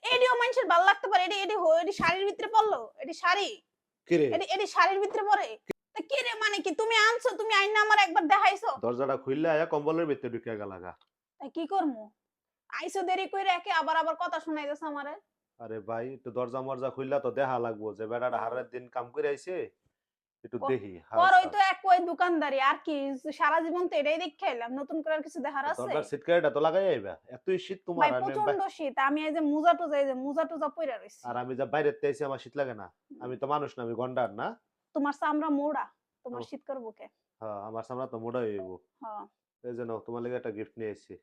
ADO মানুষের ভালো লাগতে পারে, এডি এডি এডি শাড়ির ভিতরে পড়লো, এডি শাড়ি, কি রে? এডি এডি শাড়ির ভিতরে পড়ে। তা কি রে মানে কি তুমি আনছো, তুমি আইনা আমার একবার দেখাইছো। দরজাটা খুইল্লা আয়া কম্বলের ভিতরে ঢুকিয়া গেলাগা। তাই কি করমু? আইসো দেরি কইরা একে আবার আবার কথা শুনাইতেছ আমারে। আরে ভাই একটু দরজা মরজা খুইল্লা তো দেখা লাগবো যে বেটাটা হারের দিন কাম করে আইছে, একটু দেখি হাল করই চাল। তো এক ওই দোকানদারি আর কি, সারা জীবন তো এটাই দেখে এলাম, নতুন করে আর কিছু দেখার আছে? দরজার সিটকারিটা তো লাগাই আইবা। এতই শীত তোমার ভাই প্রচন্ড শীত, আমি এই যে মোজা টুজা, এই যে মোজা টুজা পইরা রইছি। আর আমি যা বাইরে আইছি আমার শীত লাগে না। আমি তো মানুষ না, আমি গন্ডার না। তোমার চামড়া মোড়া, তোমার শীত করবো কে? হ্যাঁ, আমার সামনে তো মোটা হইব। হ্যাঁ। এই জন্য তোমার লাগি একটা গিফট নিয়ে আইছি।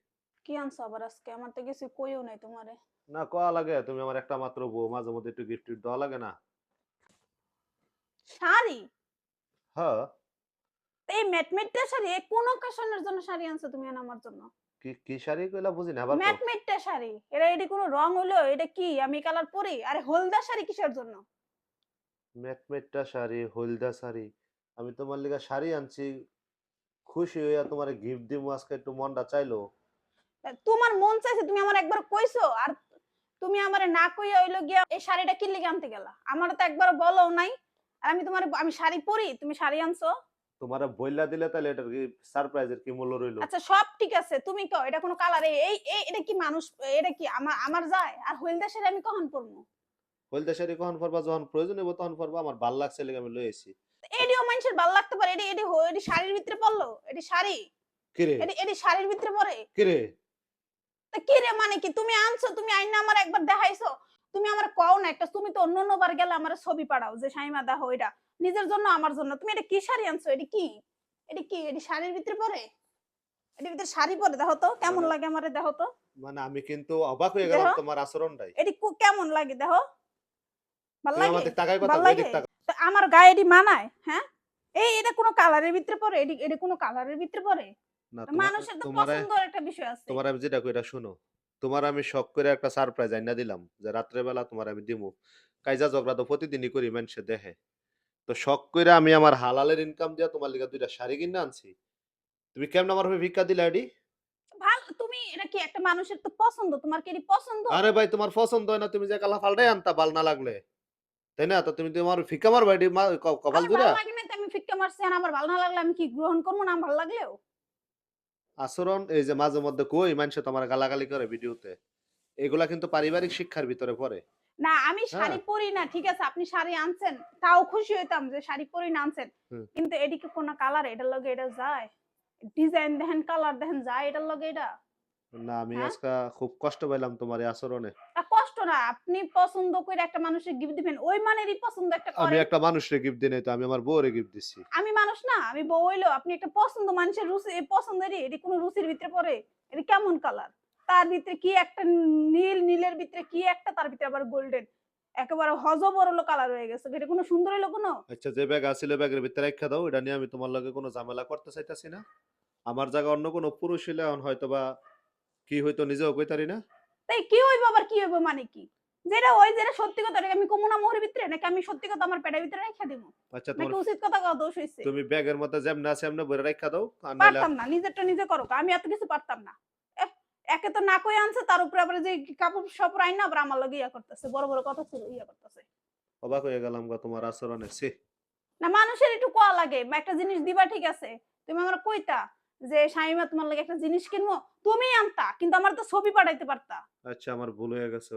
কি আনছো আবার আজকে? আমার তো কিছু কইও নাই তোমারে। না কয়া লাগে, তুমি আমার একটা মাত্র বউ, মাঝে মধ্যে একটু গিফট দেওয়া লাগে না? শাড়ি? হ্যাঁ। এই মেটমেটটা শাড়ি, কোন অকেশনের জন্য শাড়ি আনছো তুমি আমার জন্য? কি কি শাড়ি কইলা বুঝি না, আবার কও। মেটমেটটা শাড়ি, এডি কোনো রং হইলো? এটা কি আমি কালার পরি? আরে হলদা শাড়ি কিসের জন্য? মেটমেটটা শাড়ি, হলদা শাড়ি। আমি তোমার লিগা শাড়ি আনছি, খুশি হইয়া তোমারে গিফট দিমু আজকে, একটু মনটা চাইলো। তোমার মন চাইছে, তুমি আমার একবার কইছো, আর তুমি আমারে না কইয়া হইলো গিয়া এই শাড়িটা কি লিগে আনতে গেলা? আমারে তো একবার বলো নাই। আর আমি তোমার, আমি শাড়ি পরি, তুমি শাড়ি আনছো। তোমারে বইলা দিলে তাহলে এটার কি সারপ্রাইজের কি মূল্য রইলো? আচ্ছা সব ঠিক আছে, তুমি কও এটা কোন কালার? এটা কি মানুষ, এটা কি আমার আমার যায়? আর হলদা শাড়ি আমি কখন পরবো? হলদা শাড়ি কখন পরবা? যখন প্রয়োজন হইব তখন পরবা। আমার ভাল লাগছে লিগা আমি লই আইছি। এডিও মানুষের ভালো লাগতে পারে, এডি এডি এডি শাড়ির ভিতরে পড়লো, এডি শাড়ি, কি রে? এডি এডি শাড়ির ভিতরে পড়ে। কি রে? তা কি রে মানে কি তুমি আনছো, তুমি আইনা আমার একবার দেখাইছো। তুমি আমার কও না একটা, তুমি তো অন্য বার গেলে আমার ছবি পাঠাও যে শাইমা দেখো এটা, নিজের জন্য আমার জন্য। তুমি এটা কি শাড়ি আনছো? এডি কি, এডি কি, এডি শাড়ির ভিতরে পড়ে? এডির ভিতরে শাড়ি পরে দেখো তো কেমন মানে লাগে আমারে, দেখো তো। মানে আমি কিন্তু অবাক হয়ে গেলাম দেখো তোমার আচরণটাই। এডি কেমন লাগে দেখো, ভাল তুমি লাগে? আমার দিকে তাকায় কথা ভাল কই, লাগে? দিক তাকা। তো আমার গায়ে এডি মানায়? হ্যাঁ, এটা কোনো কালারের ভিতরে পড়ে? এডি এটা কোনো কালারের ভিতরে পড়ে? না তোমার মানুষের তো তোমারে পছন্দের একটা বিষয় আছে। তোমার আমি যেটা কই এটা শুনো। তোমার আমি শখ করে একটা সারপ্রাইজ আইনা দিলাম যে রাত্রে বেলা তোমার আমি দিমু। কাইজা ঝগড়া তো প্রতিদিনই করি, মানুষে দেখে। তো শখ কইরা আমি আমার হালালের ইনকাম দিয়া তোমার লিগা ২ টা শাড়ি কিনা আনছি। তুমি কেমনে আমার হয়ে ভিক্ষা দিলা এডি? ভাল, তুমি এটা কি একটা মানুষের তো পছন্দ, তোমার কি এটি পছন্দ? আরে ভাই তোমার পছন্দ হয় না, তুমি যে কালা ফালটাই আনতা ভাল না লাগলে। তাই না? তো তুমি তোমার ভিক্ষা মারবা এডি কপাল আমার ভাল জুড়া? লাগে না তো আমি ফিক্কা মারছি, আর আমার ভালো না লাগলে আমি কি গ্রহণ করবো না ভাল লাগলেও? আচরণ এই যে মাঝে মধ্যে কই মানুষে তোমার গালাগালি করে ভিডিওতে। এগুলা কিন্তু পারিবারিক শিক্ষার ভিতরে পড়ে। না আমি হ্যাঁ? শাড়ি পরি না, ঠিক আছে আপনি শাড়ি আনছেন, তাও খুশি হইতাম যে শাড়ি পরি না আনছেন। হুম। কিন্তু এদিকে কোন কালার এটার লগে এটা যায়? ডিজাইন দেখেন, কালার দেখেন, যায় এটার লগে এটা? না আমি হ্যাঁ, আজকা খুব কষ্ট পাইলাম তোমার এই আচরণে। কষ্ট না, আপনি পছন্দ করে একটা মানুষের গিফট দিবেন, ওই মানেরই পছন্দ একটা আমি করেন। একটা মানুষরে গিফট দিই নাই তো, আমি আমার বউরে গিফট দিছি। আমি মানুষ না, আমি বউ হইলেও আপনি একটা পছন্দ, মানুষের রুচি, এই পছন্দেরই এটি কোনো রুচির ভিতরে পড়ে? এটি কেমন কালার? তার ভিতরে কি একটা নীল, নীলের ভিতরে কি একটা, তার ভিতরে আবার গোল্ডেন, একেবারে হজবরল কালার হয়ে গেছে। এটা কোনো সুন্দর হইলো কোনো? আচ্ছা যে ব্যাগ আছিল ব্যাগের ভিতরে রাইখা দাও। এটা নিয়ে আমি তোমার লগে কোনো ঝামেলা করতে চাইতাছি না। আমার জায়গায় অন্য কোনো পুরুষ হইলে এখন হয়তোবা কি হইতো নিজেও কইতারি না। তাই কি হইব, আবার কি হইব মানে কি? যেটা ওই যেটা সত্যি কথা, এটাকে আমি কমু না মোহরের ভিতরে, নাকি আমি সত্যি কথা আমার পেটের ভিতরে রাইখা দিমু? আচ্ছা তোমার নাকি উচিত কথা কওয়া দোষ হইছে? তুমি ব্যাগের মধ্যে যেমনে আছে এমনে ভরে রাইখা দাও। আর নাইলে পারতাম না, নিজেরটা নিজে করো, আমি এত কিছু পারতাম না। এহ, একে তো না কই আনছে, তার উপরে আবার যে কাপড় সাপড় আইনা আবার আমার লগে ইয়া করতেছে, বড় বড় কথা ছিল ইয়া করতেছে। অবাক হয়ে গেলাম গো তোমার আচরণে। ছি! না মানুষের একটু কোয়া লাগে, বা একটা জিনিস দিবা ঠিক আছে, তুমি আমার কইতা যে শামিমা তোমার লাগে একটা জিনিস কিনবো, তুমি আনতা কিন্তু আমার তো ছবি পাঠাইতে পারতা। আচ্ছা আমার ভুল হয়ে গেছে।